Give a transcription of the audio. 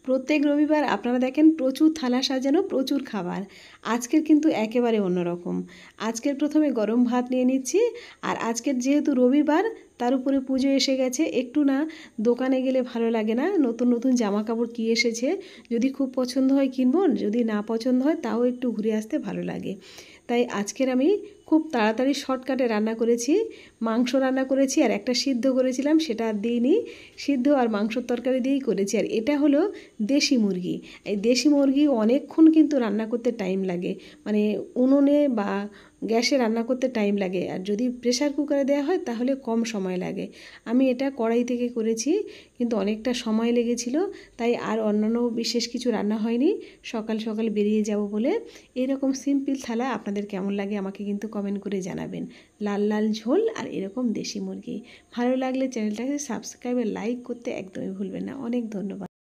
প্রত্যেক রবিবার আপনারা দেখেন প্রচুর থালা সাজানো, প্রচুর খাবার। আজকের কিন্তু একেবারে অন্যরকম। আজকের প্রথমে গরম ভাত নিয়ে নিচ্ছি। আর আজকের যেহেতু রবিবার, তার উপরে পুজো এসে গেছে, একটু না দোকানে গেলে ভালো লাগে না। নতুন নতুন জামা কাপড় কী এসেছে, যদি খুব পছন্দ হয় কিনবো, যদি না পছন্দ হয় তাও একটু ঘুরে আসতে ভালো লাগে। তাই আজকের আমি খুব তাড়াতাড়ি শর্টকাটে রান্না করেছি। মাংস রান্না করেছি আর একটা সিদ্ধ করেছিলাম, সেটা আর দিইনি। সিদ্ধ আর মাংসর তরকারি দিয়েই করেছি। আর এটা হলো দেশি মুরগি। এই দেশি মুরগি অনেকক্ষণ কিন্তু রান্না করতে টাইম লাগে, মানে উনুনে বা গ্যাসে রান্না করতে টাইম লাগে। আর যদি প্রেসার কুকারে দেওয়া হয় তাহলে কম সময় লাগে। আমি এটা কড়াই থেকে করেছি, কিন্তু অনেকটা সময় লেগেছিল, তাই আর অন্যান্য বিশেষ কিছু রান্না হয়নি। সকাল সকাল বেরিয়ে যাব বলে। এরকম সিম্পল থালা আপনাদের কেমন লাগে আমাকে কিন্তু কমেন্ট করে জানাবেন। লাল লাল ঝোল আর এরকম দেশি মুরগি। ভালো লাগলে চ্যানেলটাকে সাবস্ক্রাইব আর লাইক করতে একদমই ভুলবেন না। অনেক ধন্যবাদ।